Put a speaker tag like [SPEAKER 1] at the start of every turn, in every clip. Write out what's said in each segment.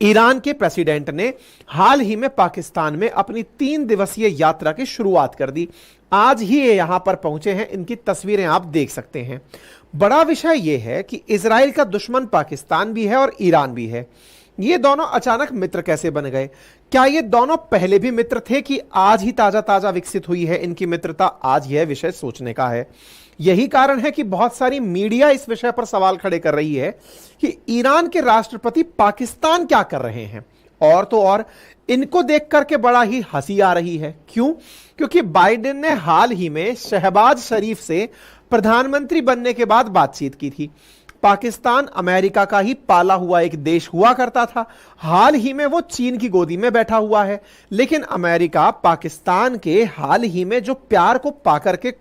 [SPEAKER 1] Iran के president ने हाल ही में पाकिस्तान में अपनी 3 दिवसीय यात्रा की शुरुआत कर दी। आज ही ये यहां पर पहुंचे हैं, इनकी तस्वीरें आप देख सकते हैं। बड़ा विषय यह है कि इजराइल का दुश्मन पाकिस्तान भी है और ईरान भी है। ये दोनों अचानक मित्र कैसे बन गए? क्या ये दोनों पहले भी मित्र थे कि आज ही ताजा ताजा विकसित हुई है इनकी मित्रता? आज यह विषय सोचने का है। यही कारण है कि बहुत सारी मीडिया इस विषय पर सवाल खड़े कर रही है कि ईरान के राष्ट्रपति पाकिस्तान क्या कर रहे हैं। और तो और इनको देख करके बड़ा ही हंसी आ रही है। क्यों? क्योंकि बाइडेन ने हाल ही में शहबाज शरीफ से प्रधानमंत्री बनने के बाद बातचीत की थी। पाकिस्तान अमेरिका का ही पाला हुआ एक देश हुआ करता था। हाल ही में वो चीन की गोदी में बैठा हुआ है। लेकिन अमेरिका पाकिस्तान के हाल ही में जो प्यार को पाकर के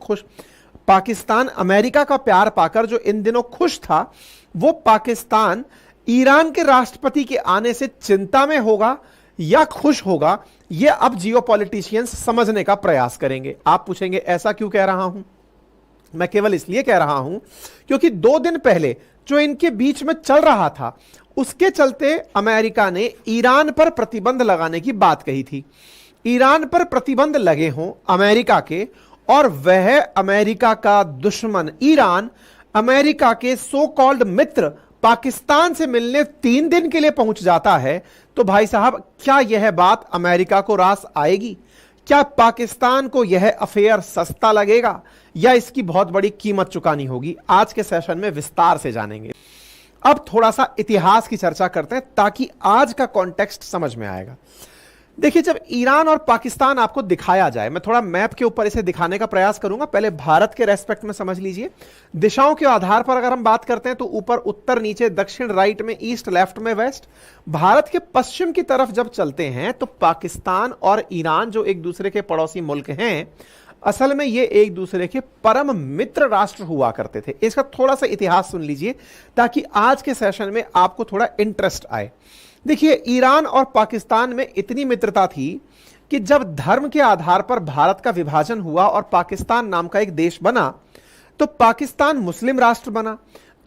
[SPEAKER 1] पाकिस्तान अमेरिका का प्यार पाकर जो इन दिनों खुश था, वो पाकिस्तान ईरान के राष्ट्रपति के आने से चिंता में होगा या खुश होगा, यह अब जियोपॉलिटिशियंस समझने का प्रयास करेंगे। आप पूछेंगे ऐसा क्यों कह रहा हूं? मैं केवल इसलिए कह रहा हूं क्योंकि 2 दिन पहले जो इनके बीच में चल रहा था, उसके चलते अमेरिका ने ईरान पर प्रतिबंध लगाने की बात कही थी। ईरान पर प्रतिबंध लगे हों अमेरिका के, और वह अमेरिका का दुश्मन ईरान अमेरिका के सो कॉल्ड मित्र पाकिस्तान से मिलने 3 दिन के लिए पहुंच जाता है, तो भाई साहब क्या यह बात अमेरिका को रास आएगी? क्या पाकिस्तान को यह अफेयर सस्ता लगेगा या इसकी बहुत बड़ी कीमत चुकानी होगी? आज के सेशन में विस्तार से जानेंगे। अब थोड़ा सा इतिहास की चर्चा करते हैं ताकि आज का कॉन्टेक्स्ट समझ में आएगा। देखिए, जब ईरान और पाकिस्तान आपको दिखाया जाए, मैं थोड़ा मैप के ऊपर इसे दिखाने का प्रयास करूंगा। पहले भारत के रेस्पेक्ट में समझ लीजिए। दिशाओं के आधार पर अगर हम बात करते हैं तो ऊपर उत्तर, नीचे दक्षिण, राइट में ईस्ट, लेफ्ट में वेस्ट। भारत के पश्चिम की तरफ जब चलते हैं तो पाकिस्तान और ईरान जो एक दूसरे के पड़ोसी मुल्क हैं, असल में ये एक दूसरे के परम मित्र राष्ट्र हुआ करते थे। इसका थोड़ा सा इतिहास सुन लीजिए ताकि आज के सेशन में आपको थोड़ा इंटरेस्ट आए। देखिए, ईरान और पाकिस्तान में इतनी मित्रता थी कि जब धर्म के आधार पर भारत का विभाजन हुआ और पाकिस्तान नाम का एक देश बना, तो पाकिस्तान मुस्लिम राष्ट्र बना,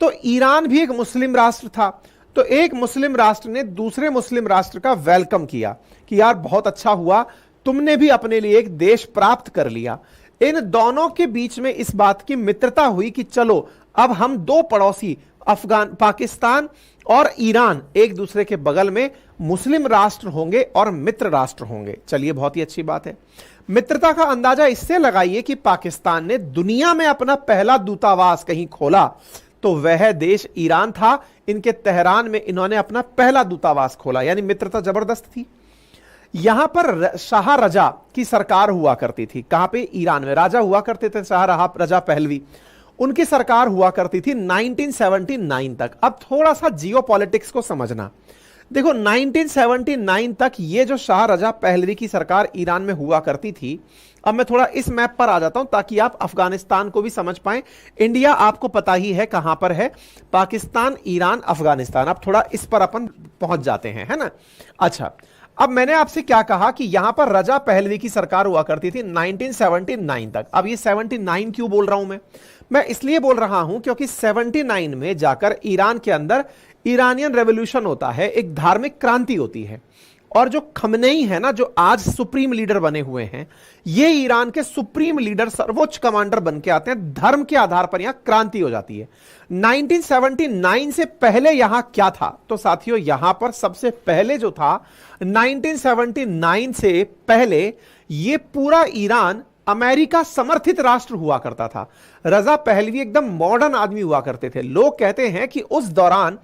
[SPEAKER 1] तो ईरान भी एक मुस्लिम राष्ट्र था। तो एक मुस्लिम राष्ट्र ने दूसरे मुस्लिम राष्ट्र का वेलकम किया कि यार बहुत अच्छा हुआ, तुमने भी अपने लिए एक देश प्राप्त कर लिया। इन दोनों के बीच में इस बात की मित्रता हुई कि चलो अब हम 2 पड़ोसी पाकिस्तान और ईरान एक दूसरे के बगल में मुस्लिम राष्ट्र होंगे और मित्र राष्ट्र होंगे। चलिए, बहुत ही अच्छी बात है। मित्रता का अंदाजा इससे लगाइए कि पाकिस्तान ने दुनिया में अपना पहला दूतावास कहीं खोला तो वह देश ईरान था। इनके तेहरान में इन्होंने अपना पहला दूतावास खोला, यानी मित्रता जबरदस्त थी। यहां पर शाह रजा की सरकार हुआ करती थी। कहां पे? ईरान में राजा हुआ करते थे, शाह रजा पहलवी। उनकी सरकार हुआ करती थी 1979 तक। अब थोड़ा सा जियोपॉलिटिक्स को समझना। देखो, 1979 तक ये जो शाह रजा पहलवी की सरकार ईरान में हुआ करती थी। अब मैं थोड़ा इस मैप पर आ जाता हूं ताकि आप अफगानिस्तान को भी समझ पाएं। इंडिया आपको पता ही है कहां पर है, पाकिस्तान, ईरान, अफगानिस्तान। अब थोड़ा इस पर अपन पहुंच जाते हैं, है ना? अच्छा, अब मैंने आपसे क्या कहा कि यहां पर रजा पहलवी की सरकार हुआ करती थी 1979 तक। अब ये 79 क्यों बोल रहा हूं मैं इसलिए बोल रहा हूं क्योंकि 79 में जाकर ईरान के अंदर ईरानियन रेवोल्यूशन होता है, एक धार्मिक क्रांति होती है। और जो खमनेई है ना, जो आज सुप्रीम लीडर बने हुए हैं, ये ईरान के सुप्रीम लीडर, सर्वोच्च कमांडर बन के आते हैं। धर्म के आधार पर यहां क्रांति हो जाती है। 1979 से पहले यहां क्या था? तो साथियों, यहां पर सबसे पहले जो था 1979 से पहले ये पूरा ईरान अमेरिका समर्थित राष्ट्र हुआ करता था। रजा पहलवी एकदम मॉडर्न आदमी हुआ करते थे। लोग कहते हैं कि उस दौरान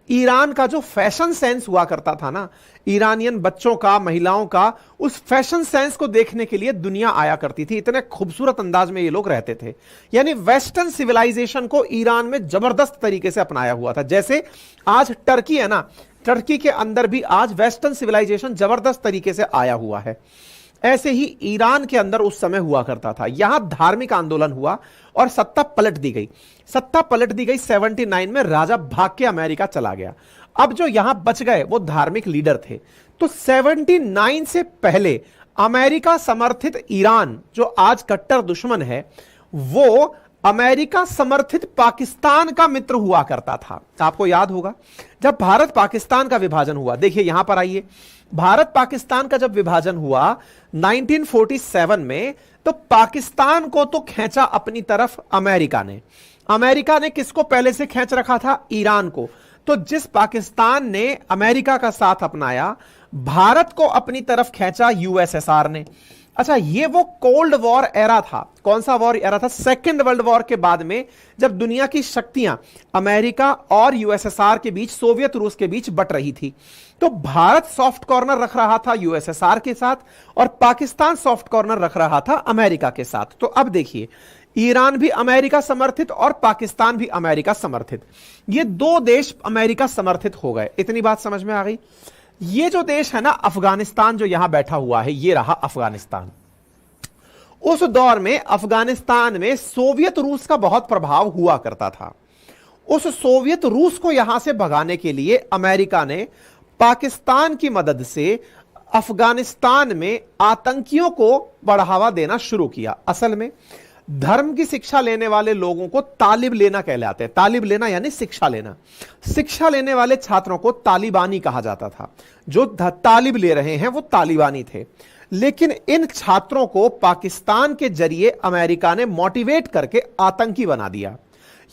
[SPEAKER 1] ईरान का जो फैशन सेंस हुआ करता था ना, ईरानियन बच्चों का, महिलाओं का, उस फैशन सेंस को देखने के लिए दुनिया आया करती थी। इतने खूबसूरत अंदाज में ये लोग रहते थे। यानी वेस्टर्न सिविलाइजेशन को ईरान में जबरदस्त तरीके से अपनाया हुआ था। जैसे आज टर्की है ना, टर्की के अंदर भी आज वेस्टर्न सिविलाइजेशन जबरदस्त तरीके से आया हुआ है। ऐसे ही ईरान के अंदर उस समय हुआ करता था। यहां धार्मिक आंदोलन हुआ और सत्ता पलट दी गई। 79 में राजा भाग के अमेरिका चला गया। अब जो यहां बच गए वो धार्मिक लीडर थे। तो 79 से पहले अमेरिका समर्थित ईरान, जो आज कट्टर दुश्मन है, वो अमेरिका समर्थित पाकिस्तान का मित्र हुआ करता था। आपको याद होगा जब भारत पाकिस्तान का विभाजन हुआ, देखिए यहां पर आइए, भारत पाकिस्तान का जब विभाजन हुआ 1947 में, तो पाकिस्तान को तो खींचा अपनी तरफ अमेरिका ने। अमेरिका ने किसको पहले से खींच रखा था? ईरान को। तो जिस पाकिस्तान ने अमेरिका का साथ अपनाया, भारत को अपनी तरफ खींचा यूएसएसआर ने। अच्छा, ये वो कोल्ड वॉर एरा था। कौन सा वॉर एरा था? सेकेंड वर्ल्ड वॉर के बाद में, जब दुनिया की शक्तियां अमेरिका और यूएसएसआर के बीच, सोवियत रूस के बीच बट रही थी। तो भारत सॉफ्ट कॉर्नर रख रहा था यूएसएसआर के साथ और पाकिस्तान सॉफ्ट कॉर्नर रख रहा था अमेरिका के साथ। तो अब देखिए, ईरान भी अमेरिका समर्थित और पाकिस्तान भी अमेरिका समर्थित, ये दो देश अमेरिका समर्थित हो गए। इतनी बात समझ में आ गई? ये जो देश है ना, अफगानिस्तान जो यहां बैठा हुआ है, ये रहा अफगानिस्तान। उस दौर में अफगानिस्तान में सोवियत रूस का बहुत प्रभाव हुआ करता था। उस सोवियत रूस को यहां से भगाने के लिए अमेरिका ने पाकिस्तान की मदद से अफगानिस्तान में आतंकियों को बढ़ावा देना शुरू किया। असल में धर्म की शिक्षा लेने वाले लोगों को तालिब लेना कहलाते हैं। तालिब लेना यानी शिक्षा लेना। शिक्षा लेने वाले छात्रों को तालिबानी कहा जाता था। जो तालिब ले रहे हैं वो तालिबानी थे। लेकिन इन छात्रों को पाकिस्तान के जरिए अमेरिका ने मोटिवेट करके आतंकी बना दिया।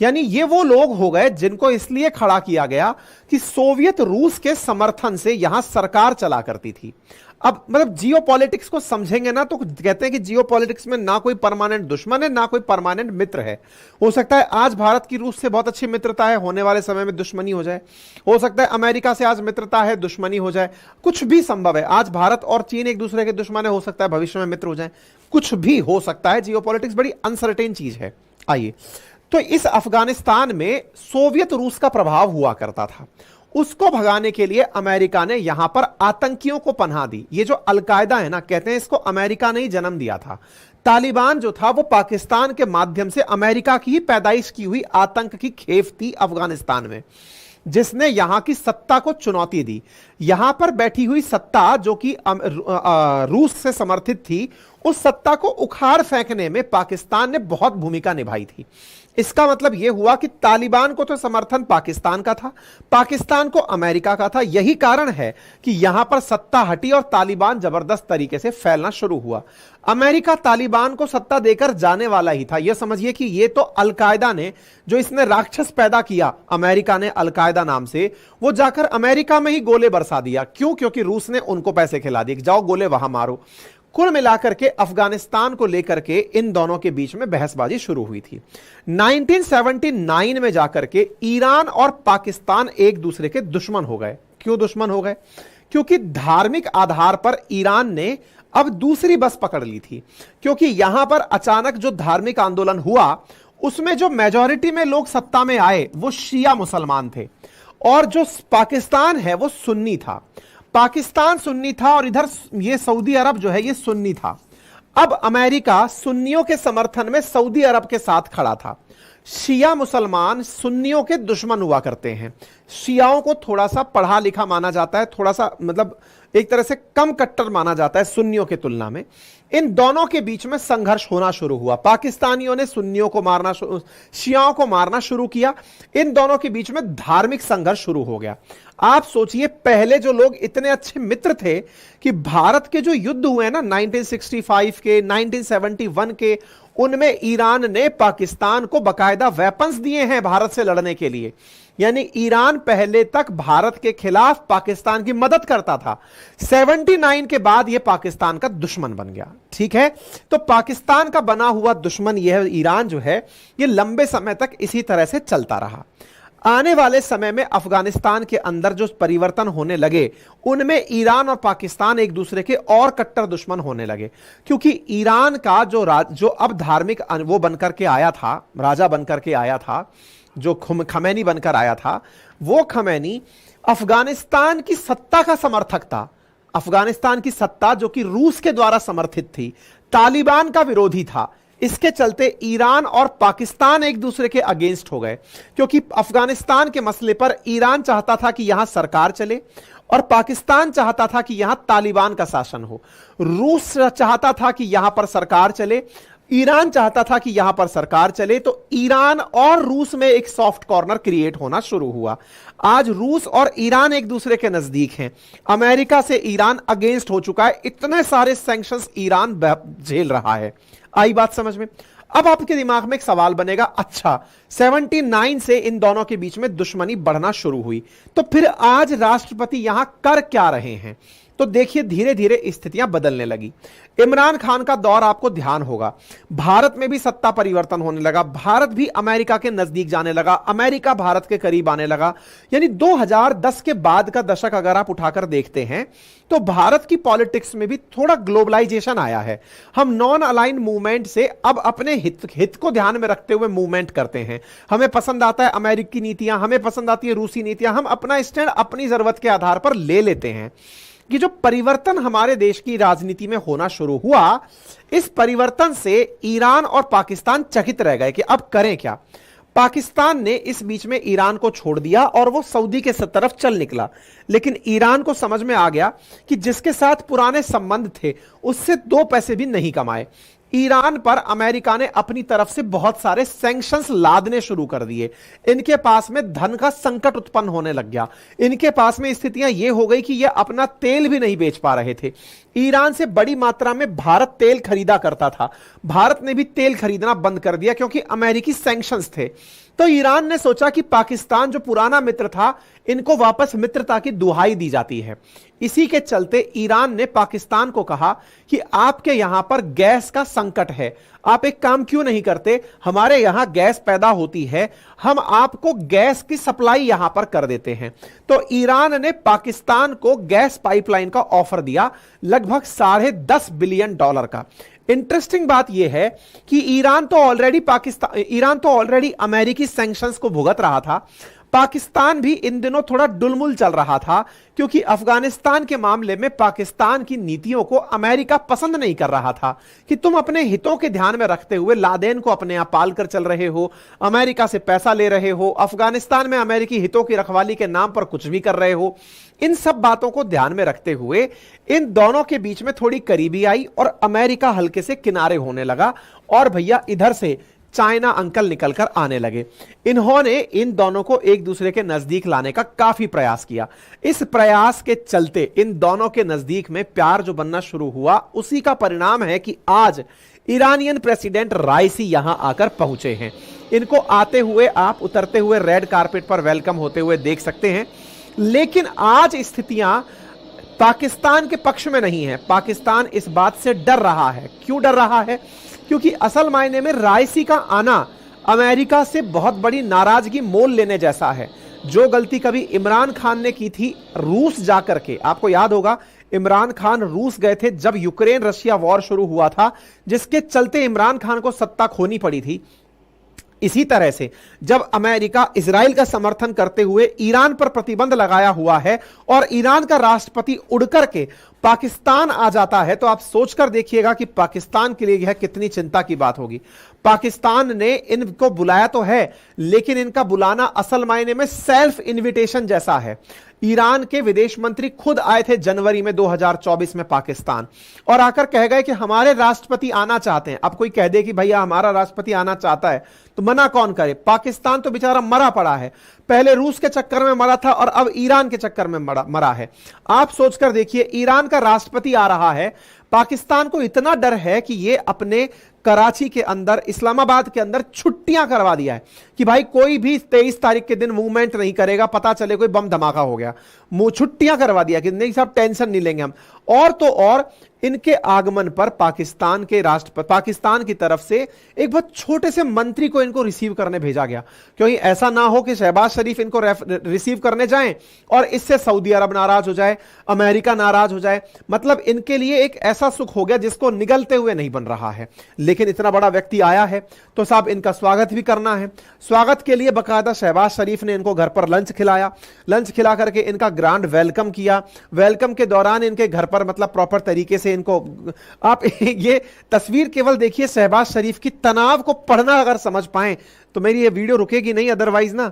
[SPEAKER 1] यानी ये वो लोग हो गए जिनको इसलिए खड़ा किया गया कि सोवियत रूस के समर्थन से यहां सरकार चला करती थी। अब मतलब जियो पॉलिटिक्स को समझेंगे ना, तो कहते हैं कि जियो पॉलिटिक्स में ना कोई परमानेंट दुश्मन है ना कोई परमानेंट मित्र है। हो सकता है आज भारत की रूस से बहुत अच्छी मित्रता है, होने वाले समय में दुश्मनी हो जाए। हो सकता है अमेरिका से आज मित्रता है, दुश्मनी हो जाए। कुछ भी संभव है। आज भारत और चीन एक दूसरे के दुश्मन है, हो सकता है भविष्य में मित्र हो जाए। कुछ भी हो सकता है। जियो पॉलिटिक्स बड़ी अनसर्टेन चीज है। आइए, तो इस अफगानिस्तान में सोवियत रूस का प्रभाव हुआ करता था। उसको भगाने के लिए अमेरिका ने यहां पर आतंकियों को पनाह दी। ये जो अलकायदा है ना, कहते हैं इसको अमेरिका ने ही जन्म दिया था। तालिबान जो था वो पाकिस्तान के माध्यम से अमेरिका की ही पैदाइश की हुई आतंक की खेप थी अफगानिस्तान में, जिसने यहां की सत्ता को चुनौती दी। यहां पर बैठी हुई सत्ता जो कि रूस से समर्थित थी, उस सत्ता को उखाड़ फेंकने में पाकिस्तान ने बहुत भूमिका निभाई थी। इसका मतलब यह हुआ कि तालिबान को तो समर्थन पाकिस्तान का था, पाकिस्तान को अमेरिका का था। यही कारण है कि यहां पर सत्ता हटी और तालिबान जबरदस्त तरीके से फैलना शुरू हुआ। अमेरिका तालिबान को सत्ता देकर जाने वाला ही था। यह समझिए कि यह तो अलकायदा ने, जो इसने राक्षस पैदा किया अमेरिका ने अलकायदा नाम से, वो जाकर अमेरिका में ही गोले बरसा दिया। क्यों? क्योंकि रूस ने उनको पैसे खिला दिए, जाओ गोले वहां मारो। कुल मिलाकर के अफगानिस्तान को लेकर के इन दोनों के बीच में बहसबाजी शुरू हुई थी। 1979 में जाकर के ईरान और पाकिस्तान एक दूसरे के दुश्मन हो गए। क्यों दुश्मन हो गए? क्योंकि धार्मिक आधार पर ईरान ने अब दूसरी बस पकड़ ली थी। क्योंकि यहां पर अचानक जो धार्मिक आंदोलन हुआ, उसमें जो मेजॉरिटी में लोग सत्ता में आए वो शिया मुसलमान थे और जो पाकिस्तान है वो सुन्नी था। पाकिस्तान सुन्नी था और इधर ये सऊदी अरब जो है ये सुन्नी था। अब अमेरिका सुन्नियों के समर्थन में सऊदी अरब के साथ खड़ा था। शिया मुसलमान सुन्नियों के दुश्मन हुआ करते हैं। शियाओं को थोड़ा सा पढ़ा लिखा माना जाता है, थोड़ा सा मतलब एक तरह से कम कट्टर माना जाता है सुन्नियों की तुलना में। इन दोनों के बीच में संघर्ष होना शुरू हुआ। पाकिस्तानियों ने सुन्नियों को मारना, शियाओं को मारना शुरू किया। इन दोनों के बीच में धार्मिक संघर्ष शुरू हो गया। आप सोचिए, पहले जो लोग इतने अच्छे मित्र थे कि भारत के जो युद्ध हुए ना 1965 के, 1971 के, उनमें ईरान ने पाकिस्तान को बकायदा वेपन्स दिए हैं भारत से लड़ने के लिए। यानी ईरान पहले तक भारत के खिलाफ पाकिस्तान की मदद करता था। 79 के बाद यह पाकिस्तान का दुश्मन बन गया। ठीक है, तो पाकिस्तान का बना हुआ दुश्मन यह ईरान जो है, यह लंबे समय तक इसी तरह से चलता रहा। आने वाले समय में अफगानिस्तान के अंदर जो परिवर्तन होने लगे, उनमें ईरान और पाकिस्तान एक दूसरे के और कट्टर दुश्मन होने लगे। क्योंकि ईरान का जो अब धार्मिक वो बनकर के आया था, राजा बनकर के आया था, जो खमैनी बनकर आया था, वो खमैनी अफगानिस्तान की सत्ता का समर्थक था। अफगानिस्तान की सत्ता जो कि रूस के द्वारा समर्थित थी, तालिबान का विरोधी था। इसके चलते ईरान और पाकिस्तान एक दूसरे के अगेंस्ट हो गए। क्योंकि अफगानिस्तान के मसले पर ईरान चाहता था कि यहां सरकार चले और पाकिस्तान चाहता था कि यहां तालिबान का शासन हो। रूस चाहता था कि यहां पर सरकार चले, ईरान चाहता था कि यहां पर सरकार चले, तो ईरान और रूस में एक सॉफ्ट कॉर्नर क्रिएट होना शुरू हुआ। आज रूस और ईरान एक दूसरे के नजदीक हैं। अमेरिका से ईरान अगेंस्ट हो चुका है, इतने सारे सैंक्शंस ईरान झेल रहा है। आई बात समझ में? अब आपके दिमाग में एक सवाल बनेगा, अच्छा 79 से इन दोनों के बीच में दुश्मनी बढ़ना शुरू हुई, तो फिर आज राष्ट्रपति यहां कर क्या रहे हैं? तो देखिए, धीरे धीरे स्थितियां बदलने लगी। इमरान खान का दौर आपको ध्यान होगा, भारत में भी सत्ता परिवर्तन होने लगा, भारत भी अमेरिका के नजदीक जाने लगा, अमेरिका भारत के करीब आने लगा। यानी 2010 के बाद का दशक अगर आप उठाकर देखते हैं तो भारत की पॉलिटिक्स में भी थोड़ा ग्लोबलाइजेशन आया है। हम नॉन अलाइन मूवमेंट से अब अपने हित को ध्यान में रखते हुए मूवमेंट करते हैं। हमें पसंद आता है अमेरिकी नीतियां, हमें पसंद आती है रूसी नीतियां, हम अपना स्टैंड अपनी जरूरत के आधार पर ले लेते हैं। कि जो परिवर्तन हमारे देश की राजनीति में होना शुरू हुआ, इस परिवर्तन से ईरान और पाकिस्तान चकित रह गए कि अब करें क्या। पाकिस्तान ने इस बीच में ईरान को छोड़ दिया और वो सऊदी के तरफ चल निकला। लेकिन ईरान को समझ में आ गया कि जिसके साथ पुराने संबंध थे उससे दो पैसे भी नहीं कमाए। ईरान पर अमेरिका ने अपनी तरफ से बहुत सारे सैंक्शंस लादने शुरू कर दिए। इनके पास में धन का संकट उत्पन्न होने लग गया। इनके पास में स्थितियां यह हो गई कि यह अपना तेल भी नहीं बेच पा रहे थे। ईरान से बड़ी मात्रा में भारत तेल खरीदा करता था, भारत ने भी तेल खरीदना बंद कर दिया क्योंकि अमेरिकी सैंक्शंस थे। तो ईरान ने सोचा कि पाकिस्तान जो पुराना मित्र था, इनको वापस मित्रता की दुहाई दी जाती है। इसी के चलते ईरान ने पाकिस्तान को कहा कि आपके यहां पर गैस का संकट है, आप एक काम क्यों नहीं करते, हमारे यहां गैस पैदा होती है, हम आपको गैस की सप्लाई यहां पर कर देते हैं। तो ईरान ने पाकिस्तान को गैस पाइपलाइन का ऑफर दिया, लगभग $10.5 बिलियन का। इंटरेस्टिंग बात यह है कि ईरान तो ऑलरेडी अमेरिकी सैंक्शंस को भुगत रहा था। पाकिस्तान भी इन दिनों थोड़ा डुलमुल चल रहा था क्योंकि अफगानिस्तान के मामले में पाकिस्तान की नीतियों को अमेरिका पसंद नहीं कर रहा था कि तुम अपने हितों के ध्यान में रखते हुए लादेन को अपने आप पाल कर चल रहे हो, अमेरिका से पैसा ले रहे हो, अफगानिस्तान में अमेरिकी हितों की रखवाली के नाम पर कुछ भी कर रहे हो। इन सब बातों को ध्यान में रखते हुए इन दोनों के बीच में थोड़ी करीबी आई और अमेरिका हल्के से किनारे होने लगा और भैया इधर से चाइना अंकल निकलकर आने लगे। इन्होंने इन दोनों को एक दूसरे के नजदीक लाने का काफी प्रयास किया। इस प्रयास के चलते इन दोनों के नजदीक में प्यार जो बनना शुरू हुआ, उसी का परिणाम है कि आज ईरानियन प्रेसिडेंट राइसी यहां आकर पहुंचे हैं। इनको आते हुए आप उतरते हुए रेड कारपेट पर वेलकम होते हुए देख सकते हैं। लेकिन आज स्थितियां पाकिस्तान के पक्ष में नहीं है। पाकिस्तान इस बात से डर रहा है। क्यों डर रहा है? क्योंकि असल मायने में राइसी का आना अमेरिका से बहुत बड़ी नाराजगी मोल लेने जैसा है। जो गलती कभी इमरान खान ने की थी रूस जाकर के, आपको याद होगा इमरान खान रूस गए थे जब यूक्रेन रशिया वॉर शुरू हुआ था, जिसके चलते इमरान खान को सत्ता खोनी पड़ी थी। इसी तरह से जब अमेरिका इजराइल का समर्थन करते हुए ईरान पर प्रतिबंध लगाया हुआ है और ईरान का राष्ट्रपति उड़कर के पाकिस्तान आ जाता है, तो आप सोचकर देखिएगा कि पाकिस्तान के लिए यह कितनी चिंता की बात होगी। पाकिस्तान ने इनको बुलाया तो है, लेकिन इनका बुलाना असल मायने में सेल्फ इन्विटेशन जैसा है। ईरान के विदेश मंत्री खुद आए थे जनवरी में 2024 में पाकिस्तान और आकर कह गए कि हमारे राष्ट्रपति आना चाहते हैं। अब कोई कह दे कि भैया हमारा राष्ट्रपति आना चाहता है तो मना कौन करे? पाकिस्तान तो बेचारा मरा पड़ा है, पहले रूस के चक्कर में मरा था और अब ईरान के चक्कर में मरा है। आप सोचकर देखिए, ईरान का राष्ट्रपति आ रहा है, पाकिस्तान को इतना डर है कि ये अपने कराची के अंदर, इस्लामाबाद के अंदर छुट्टियां करवा दिया है कि भाई कोई भी 23 तारीख के दिन मूवमेंट नहीं करेगा, पता चले कोई बम धमाका हो गया। छुट्टियां करवा दिया कि नहीं साहब टेंशन नहीं लेंगे हम। और तो और इनके आगमन पर पाकिस्तान की तरफ से एक बहुत छोटे से मंत्री को इनको रिसीव करने भेजा गया, क्योंकि ऐसा ना हो कि शहबाज शरीफ इनको रिसीव करने जाएं और इससे सऊदी अरब नाराज हो जाए, अमेरिका नाराज हो जाए। मतलब इनके लिए एक ऐसा सुख हो गया जिसको निगलते हुए नहीं बन रहा है। लेकिन इतना बड़ा व्यक्ति आया है तो साहब इनका स्वागत भी करना है। स्वागत के लिए बकायदा शहबाज शरीफ ने इनको घर पर लंच खिलाया, लंच खिला करके इनका ग्रांड वेलकम किया। वेलकम के दौरान इनके घर पर मतलब प्रॉपर तरीके से इनको, आप ये तस्वीर केवल देखिए, शहबाज शरीफ की तनाव को पढ़ना अगर समझ पाए तो मेरी ये वीडियो रुकेगी नहीं अदरवाइज ना।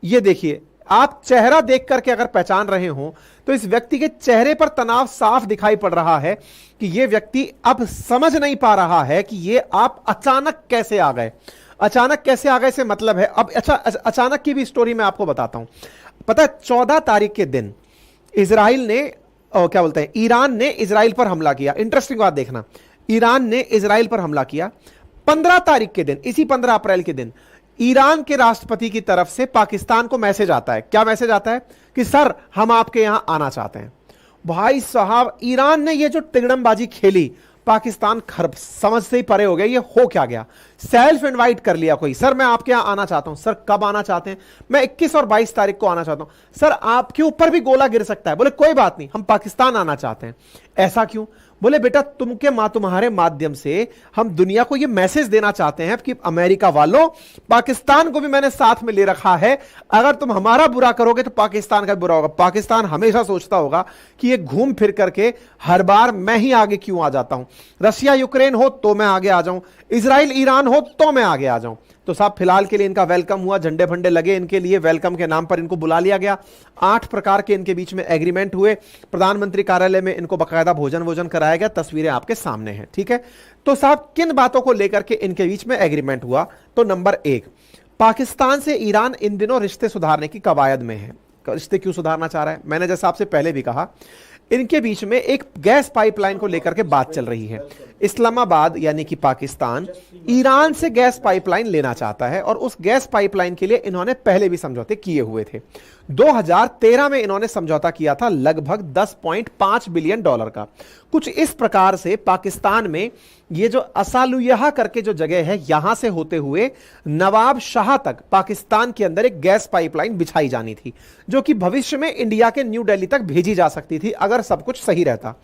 [SPEAKER 1] ये देखिए, आप चेहरा देख करके अगर पहचान रहे हो तो इस व्यक्ति के चेहरे पर तनाव साफ दिखाई पड़ रहा है कि यह व्यक्ति अब समझ नहीं पा रहा है कि ये आप अचानक कैसे आ गए। अचानक कैसे आ गए से मतलब है अब अच्छा, अचानक की भी स्टोरी मैं आपको बताता हूं। पता है 14 तारीख के दिन इजराइल ने क्या बोलते हैं, ईरान ने इजराइल पर हमला किया। इंटरेस्टिंग बात देखना, ईरान ने इजराइल पर हमला किया। 15 तारीख के दिन, इसी 15 अप्रैल के दिन ईरान के राष्ट्रपति की तरफ से पाकिस्तान को मैसेज आता है। क्या मैसेज आता है? कि सर हम आपके यहां आना चाहते हैं। भाई साहब, ईरान ने ये जो तिगड़मबाजी खेली, पाकिस्तान खर्ब समझ से ही परे हो गया, ये हो क्या गया। सेल्फ इनवाइट कर लिया कोई, सर मैं आपके यहां आना चाहता हूं। सर कब आना चाहते हैं? मैं 21 और 22 तारीख को आना चाहता हूं। सर आपके ऊपर भी गोला गिर सकता है। बोले कोई बात नहीं, हम पाकिस्तान आना चाहते हैं। ऐसा क्यों? बोले बेटा तुम्हारे माध्यम से हम दुनिया को यह मैसेज देना चाहते हैं कि अमेरिका वालों, पाकिस्तान को भी मैंने साथ में ले रखा है। अगर तुम हमारा बुरा करोगे तो पाकिस्तान का बुरा होगा। पाकिस्तान हमेशा सोचता होगा कि ये घूम फिर करके हर बार मैं ही आगे क्यों आ जाता हूं। रशिया यूक्रेन हो तो मैं आगे आ जाऊं, इजराइल ईरान हो तो मैं आगे आ जाऊं। तो साहब फिलहाल के लिए इनका वेलकम हुआ, झंडे फंडे लगे इनके लिए, वेलकम के नाम पर इनको बुला लिया गया। 8 प्रकार के इनके बीच में एग्रीमेंट हुए। प्रधानमंत्री कार्यालय में इनको बकायदा भोजन कराया गया। तस्वीरें आपके सामने हैं, ठीक है। तो साहब किन बातों को लेकर के इनके बीच में एग्रीमेंट हुआ? तो नंबर 1, पाकिस्तान से ईरान इन दिनों रिश्ते सुधारने की कवायद में है। रिश्ते क्यों सुधारना चाह रहा है? मैंने जैसा आपसे पहले भी कहा, इनके बीच में एक गैस पाइपलाइन को लेकर के बात चल रही है। इस्लामाबाद यानी कि पाकिस्तान ईरान से गैस पाइपलाइन लेना चाहता है और उस गैस पाइपलाइन के लिए इन्होंने पहले भी समझौते किए हुए थे। 2013 में इन्होंने समझौता किया था लगभग $10.5 बिलियन का। कुछ इस प्रकार से पाकिस्तान में ये जो असालुयहा करके जो जगह है, यहां से होते हुए नवाब शाह तक पाकिस्तान के अंदर एक गैस पाइपलाइन बिछाई जानी थी, जो कि भविष्य में इंडिया के न्यू दिल्ली तक भेजी जा सकती थी अगर सब कुछ सही रहता।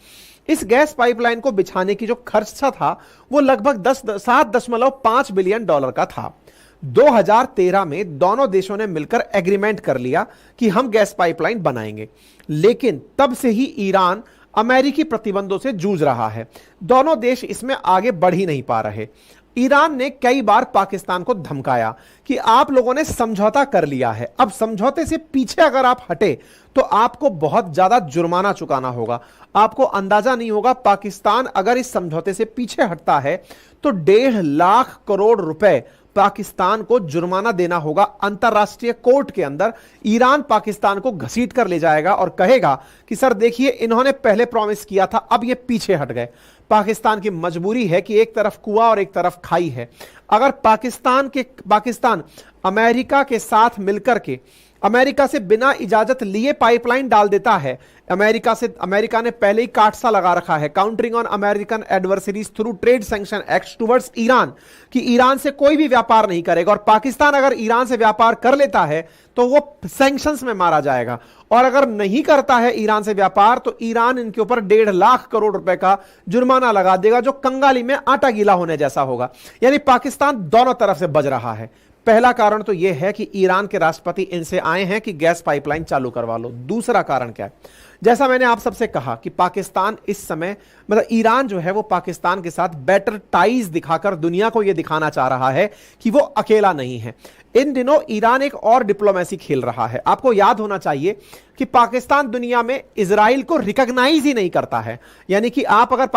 [SPEAKER 1] इस गैस पाइपलाइन को बिछाने की जो खर्चा था वो लगभग 7.5 बिलियन का था। 2013 में दोनों देशों ने मिलकर एग्रीमेंट कर लिया कि हम गैस पाइपलाइन बनाएंगे, लेकिन तब से ही ईरान अमेरिकी प्रतिबंधों से जूझ रहा है। दोनों देश इसमें आगे बढ़ ही नहीं पा रहे। ईरान ने कई बार पाकिस्तान को धमकाया कि आप लोगों ने समझौता कर लिया है, अब समझौते से पीछे अगर आप हटे तो आपको बहुत ज्यादा जुर्माना चुकाना होगा। आपको अंदाजा नहीं होगा, पाकिस्तान अगर इस समझौते से पीछे हटता है तो 1.5 लाख करोड़ रुपए पाकिस्तान को जुर्माना देना होगा। अंतरराष्ट्रीय कोर्ट के अंदर ईरान पाकिस्तान को घसीट कर ले जाएगा और कहेगा कि सर देखिए, इन्होंने पहले प्रॉमिस किया था, अब ये पीछे हट गए। पाकिस्तान की मजबूरी है कि एक तरफ कुआं और एक तरफ खाई है। अगर पाकिस्तान अमेरिका के साथ मिलकर के अमेरिका से बिना इजाजत लिए पाइपलाइन डाल देता है, अमेरिका ने पहले ही काटसा लगा रखा है, countering on American adversaries through trade sanction act towards Iran, कि ईरान से कोई भी व्यापार नहीं करेगा। और पाकिस्तान अगर ईरान से व्यापार कर लेता है तो वो सैंक्शंस में मारा जाएगा, और अगर नहीं करता है ईरान से व्यापार तो ईरान इनके ऊपर 1.5 लाख करोड़ रुपए का जुर्माना लगा देगा, जो कंगाली में आटा गीला होने जैसा होगा। यानी पाकिस्तान दोनों तरफ से बज रहा है। पहला कारण तो यह है कि ईरान के राष्ट्रपति इनसे आए हैं कि गैस पाइपलाइन चालू करवा लो। दूसरा कारण क्या है? जैसा मैंने आप सबसे कहा कि पाकिस्तान इस समय, मतलब ईरान जो है वो पाकिस्तान के साथ बेटर टाइज दिखाकर दुनिया को यह दिखाना चाह रहा है कि वो अकेला नहीं है। इन दिनों ईरान एक और डिप्लोमेसी खेल रहा है। आपको याद होना चाहिए कि पाकिस्तान दुनिया में इजराइल को रिकॉग्नाइज ही नहीं करता है। यानी कि आप अगर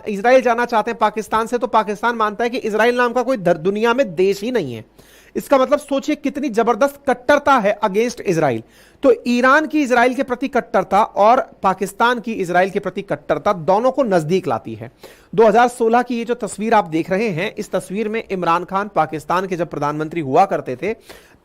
[SPEAKER 1] इजराइल जाना चाहते हैं पाकिस्तान से, तो पाकिस्तान मानता है कि इजराइल नाम का कोई दुनिया में देश ही नहीं है। इसका मतलब सोचिए कितनी जबरदस्त कट्टरता है अगेंस्ट इजराइल। तो ईरान की इजराइल के प्रति कट्टरता और पाकिस्तान की इजराइल के प्रति कट्टरता दोनों को नजदीक लाती है। 2016 की ये जो तस्वीर आप देख रहे हैं, इस तस्वीर में इमरान खान पाकिस्तान के जब प्रधानमंत्री हुआ करते थे,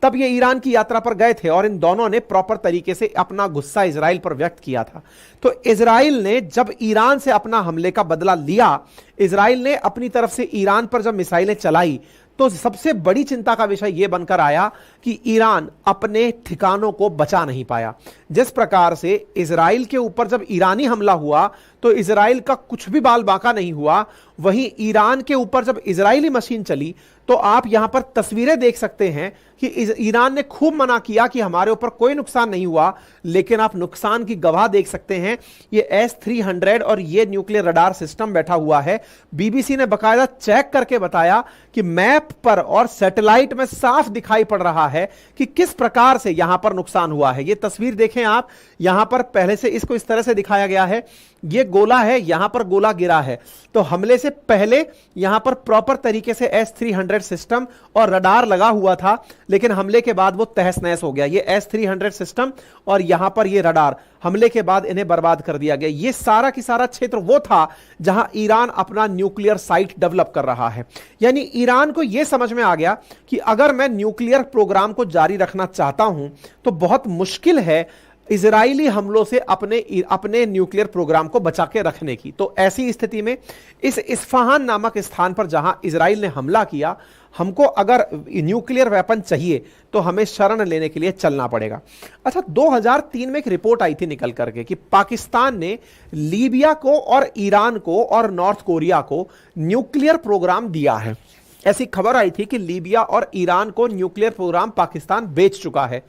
[SPEAKER 1] तब ये ईरान की यात्रा पर गए थे और इन दोनों ने प्रॉपर तरीके से अपना गुस्सा इजराइल पर व्यक्त किया था। तो इजराइल ने जब ईरान से अपना हमले का बदला लिया, इजराइल ने अपनी तरफ से ईरान पर जब मिसाइलें चलाई, तो सबसे बड़ी चिंता का विषय यह बनकर आया कि ईरान अपने ठिकानों को बचा नहीं पाया। जिस प्रकार से इजराइल के ऊपर जब ईरानी हमला हुआ तो इजराइल का कुछ भी बाल बाका नहीं हुआ, वहीं ईरान के ऊपर जब इजरायली मशीन चली तो आप यहां पर तस्वीरें देख सकते हैं कि ईरान ने खूब मना किया कि हमारे ऊपर कोई नुकसान नहीं हुआ, लेकिन आप नुकसान की गवाह देख सकते हैं। ये S-300 और ये न्यूक्लियर रडार सिस्टम बैठा हुआ है। बीबीसी ने बकायदा चेक करके बताया कि मैप पर और सैटेलाइट में साफ दिखाई पड़ रहा है कि किस प्रकार से यहां पर नुकसान हुआ है। ये तस्वीर देखें आप, यहां पर पहले से इसको इस तरह से दिखाया गया है, ये गोला है, यहां पर गोला गिरा है, तो हमले से पहले यहां पर प्रॉपर तरीके से S-300 सिस्टम और रडार लगा हुआ था, लेकिन हमले के बाद वो तहस नहस हो गया। ये S-300 सिस्टम और यहां पर ये रडार हमले के बाद इन्हें बर्बाद कर दिया गया। ये सारा की सारा क्षेत्र वो था जहां ईरान अपना न्यूक्लियर साइट डेवलप कर रहा है। यानी ईरान को यह समझ में आ गया कि अगर मैं न्यूक्लियर प्रोग्राम को जारी रखना चाहता हूं तो बहुत मुश्किल है इजरायली हमलों से अपने न्यूक्लियर प्रोग्राम को बचा के रखने की। तो ऐसी स्थिति में इस इस्फहान नामक स्थान पर जहां इजराइल ने हमला किया, हमको अगर न्यूक्लियर वेपन चाहिए तो हमें शरण लेने के लिए चलना पड़ेगा। अच्छा, 2003 में एक रिपोर्ट आई थी निकल करके कि पाकिस्तान ने लीबिया को और ईरान को और नॉर्थ कोरिया को न्यूक्लियर प्रोग्राम दिया है। ऐसी खबर आई थी कि लीबिया और ईरान को न्यूक्लियर प्रोग्राम पाकिस्तान बेच चुका है।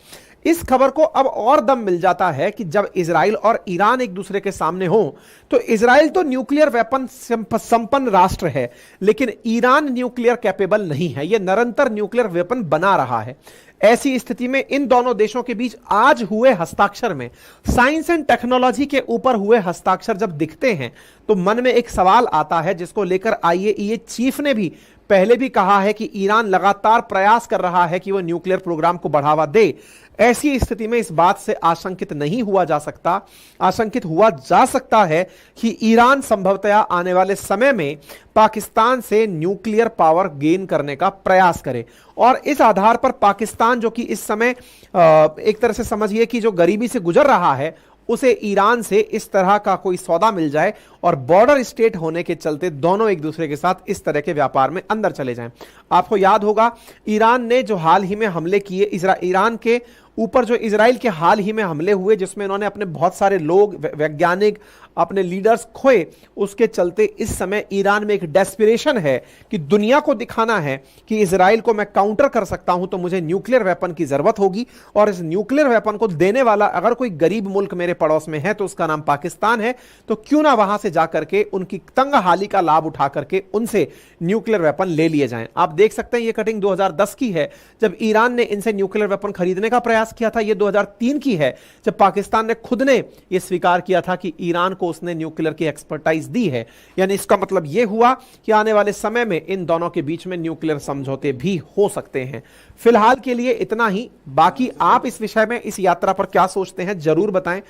[SPEAKER 1] इस खबर को अब और दम मिल जाता है कि जब इजराइल और ईरान एक दूसरे के सामने हो तो इजराइल तो न्यूक्लियर वेपन संपन्न राष्ट्र है, लेकिन ईरान न्यूक्लियर कैपेबल नहीं है। यह निरंतर न्यूक्लियर वेपन बना रहा है। ऐसी स्थिति में इन दोनों देशों के बीच आज हुए हस्ताक्षर में, साइंस एंड टेक्नोलॉजी के ऊपर हुए हस्ताक्षर जब दिखते हैं तो मन में एक सवाल आता है जिसको लेकर IAEA चीफ ने भी पहले भी कहा है कि ईरान लगातार प्रयास कर रहा है कि वह न्यूक्लियर प्रोग्राम को बढ़ावा दे। ऐसी स्थिति में इस बात से आशंकित नहीं हुआ जा सकता, आशंकित हुआ जा सकता है कि ईरान संभवतया आने वाले समय में पाकिस्तान से न्यूक्लियर पावर गेन करने का प्रयास करे और इस आधार पर पाकिस्तान, जो कि इस समय एक तरह से समझिए कि जो गरीबी से गुजर रहा है, उसे ईरान से इस तरह का कोई सौदा मिल जाए और बॉर्डर स्टेट होने के चलते दोनों एक दूसरे के साथ इस तरह के व्यापार में अंदर चले जाएं। आपको याद होगा ईरान ने जो हाल ही में हमले किए, ईरान के ऊपर जो इजराइल के हाल ही में हमले हुए जिसमें इन्होंने अपने बहुत सारे लोग, वैज्ञानिक, अपने लीडर्स खोए, उसके चलते इस समय ईरान में एक डेस्पिरेशन है कि दुनिया को दिखाना है कि इजराइल को मैं काउंटर कर सकता हूं तो मुझे न्यूक्लियर वेपन की जरूरत होगी, और इस न्यूक्लियर वेपन को देने वाला अगर कोई गरीब मुल्क मेरे पड़ोस में है तो उसका नाम पाकिस्तान है। तो क्यों ना वहां से जाकर के उनकी तंग हाली का लाभ उठा करके उनसे न्यूक्लियर वेपन ले लिए जाएं। आप देख सकते हैं ये कटिंग 2010 की है जब ईरान ने इनसे न्यूक्लियर वेपन खरीदने का प्रयास किया था। ये 2003 की है जब पाकिस्तान ने खुद ने यह स्वीकार किया था कि ईरान को उसने न्यूक्लियर की एक्सपर्टाइज दी है। यानी इसका मतलब यह हुआ कि आने वाले समय में इन दोनों के बीच में न्यूक्लियर समझौते भी हो सकते हैं। फिलहाल के लिए इतना ही। बाकी आप इस विषय में, इस यात्रा पर क्या सोचते हैं, जरूर बताएं।